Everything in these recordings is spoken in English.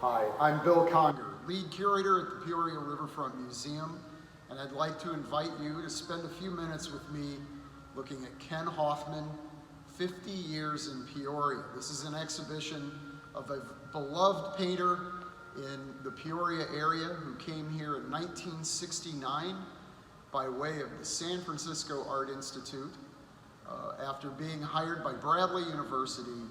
Hi, I'm Bill Conger, lead curator at the Peoria Riverfront Museum, and I'd like to invite you to spend a few minutes with me looking at Ken Hoffman, 50 Years in Peoria. This is an exhibition of a beloved painter in the Peoria area who came here in 1969 by way of the San Francisco Art Institute after being hired by Bradley University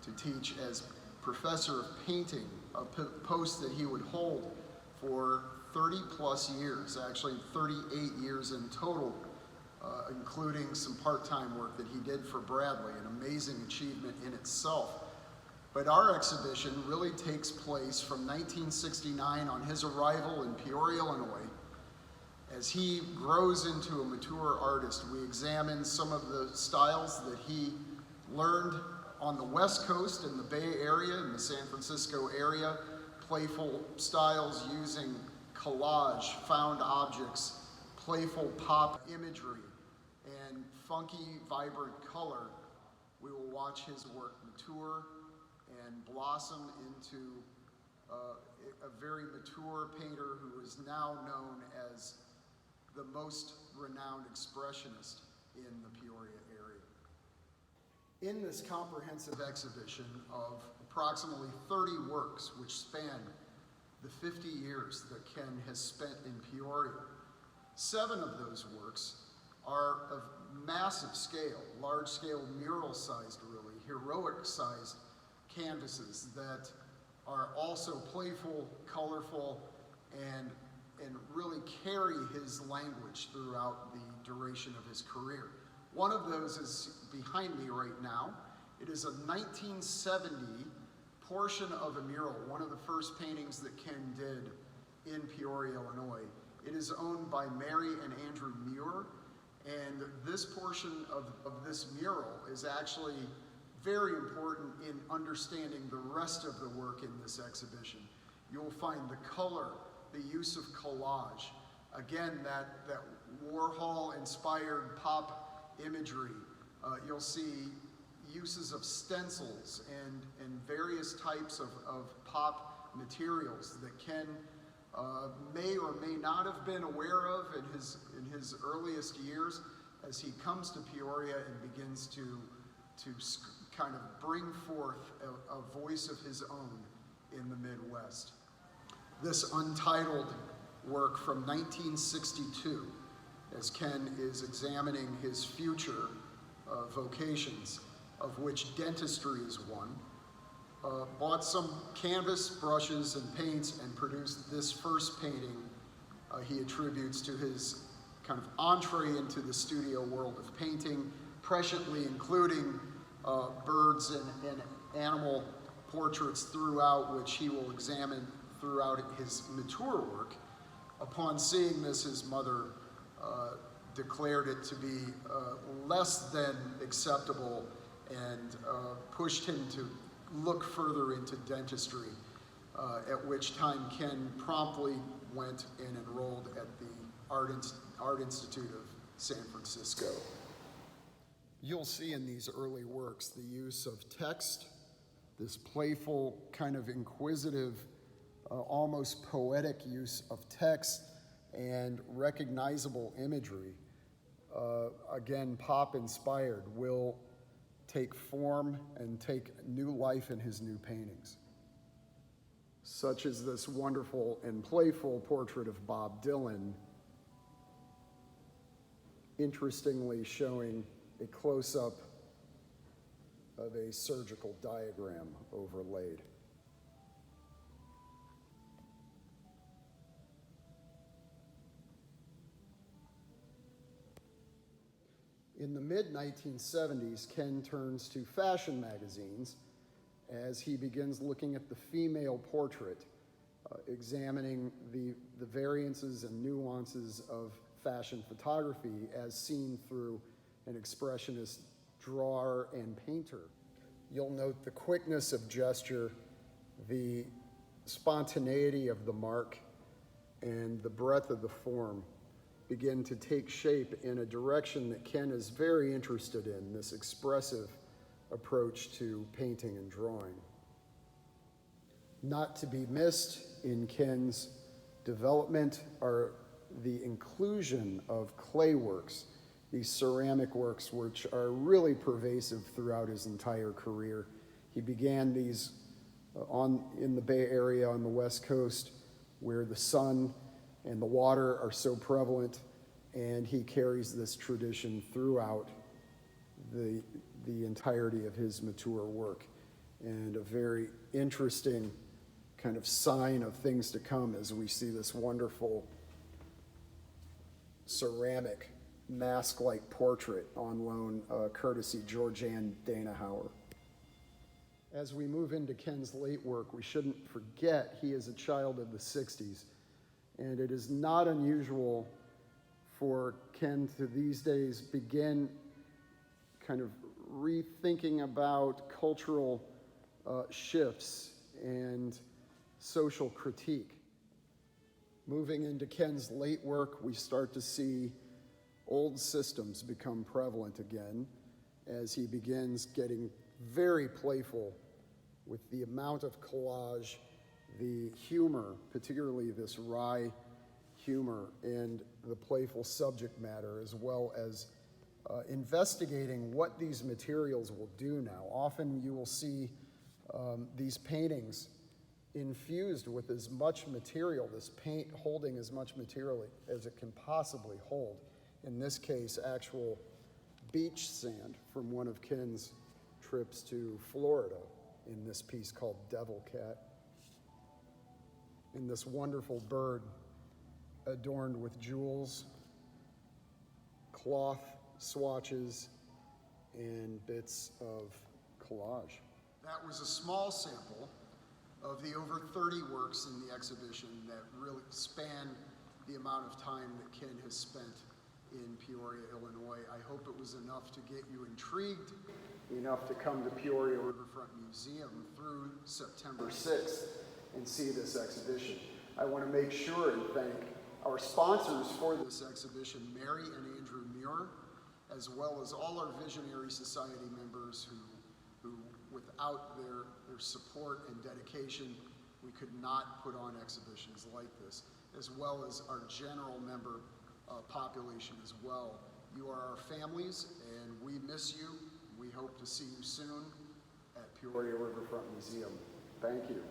to teach as professor of painting, a post that he would hold for 30 plus years, actually 38 years in total, including some part-time work that he did for Bradley, an amazing achievement in itself. But our exhibition really takes place from 1969 on his arrival in Peoria, Illinois. As he grows into a mature artist, we examine some of the styles that he learned on the West Coast in the Bay Area, in the San Francisco area, playful styles using collage, found objects, playful pop imagery, and funky, vibrant color. We will watch his work mature and blossom into a very mature painter who is now known as the most renowned expressionist in the Peoria area. In this comprehensive exhibition of approximately 30 works which span the 50 years that Ken has spent in Peoria, 7 of those works are of massive scale, large-scale mural-sized, really, heroic-sized canvases that are also playful, colorful, and really carry his language throughout the duration of his career. One of those is behind me right now. It is a 1970 portion of a mural, one of the first paintings that Ken did in Peoria, Illinois. It is owned by Mary and Andrew Muir, and this portion of this mural is actually very important in understanding the rest of the work in this exhibition. You'll find the color, the use of collage, again, that Warhol-inspired pop imagery. You'll see uses of stencils and various types of pop materials that Ken may or may not have been aware of in his earliest years as he comes to Peoria and begins to kind of bring forth a voice of his own in the Midwest. This Untitled work from 1962, as Ken is examining his future vocations, of which dentistry is one, bought some canvas, brushes, and paints and produced this first painting he attributes to his kind of entree into the studio world of painting, presciently including birds and animal portraits throughout, which he will examine throughout his mature work. Upon seeing this, his mother declared it to be less than acceptable and pushed him to look further into dentistry, at which time Ken promptly went and enrolled at the Art Institute of San Francisco. You'll see in these early works the use of text, this playful, kind of inquisitive, almost poetic use of text and recognizable imagery, again, pop-inspired, will take form and take new life in his new paintings, such as this wonderful and playful portrait of Bob Dylan, interestingly showing a close-up of a surgical diagram overlaid. In the mid-1970s, Ken turns to fashion magazines as he begins looking at the female portrait, examining the variances and nuances of fashion photography as seen through an expressionist drawer and painter. You'll note the quickness of gesture, the spontaneity of the mark, and the breadth of the form begin to take shape in a direction that Ken is very interested in, this expressive approach to painting and drawing. Not to be missed in Ken's development are the inclusion of clay works, these ceramic works, which are really pervasive throughout his entire career. He began these in the Bay Area on the West Coast, where the sun and the water are so prevalent, and he carries this tradition throughout the entirety of his mature work. And a very interesting kind of sign of things to come as we see this wonderful ceramic mask-like portrait on loan, courtesy Georgianne Danahauer. As we move into Ken's late work, we shouldn't forget he is a child of the 60s, and it is not unusual for Ken to these days begin kind of rethinking about cultural shifts and social critique. Moving into Ken's late work, we start to see old systems become prevalent again as he begins getting very playful with the amount of collage, the humor, particularly this wry humor, and the playful subject matter, as well as investigating what these materials will do now. Often you will see these paintings infused with as much material, this paint holding as much material as it can possibly hold. In this case, actual beach sand from one of Ken's trips to Florida in this piece called Devil Cat. And this wonderful bird adorned with jewels, cloth swatches, and bits of collage. That was a small sample of the over 30 works in the exhibition that really span the amount of time that Ken has spent in Peoria, Illinois. I hope it was enough to get you intrigued enough to come to Peoria Riverfront Museum through September 6th and see this exhibition. I want to make sure and thank our sponsors for this exhibition, Mary and Andrew Muir, as well as all our Visionary Society members who without their support and dedication, we could not put on exhibitions like this, as well as our general member population as well. You are our families, and we miss you. We hope to see you soon at Peoria Riverfront Museum. Thank you.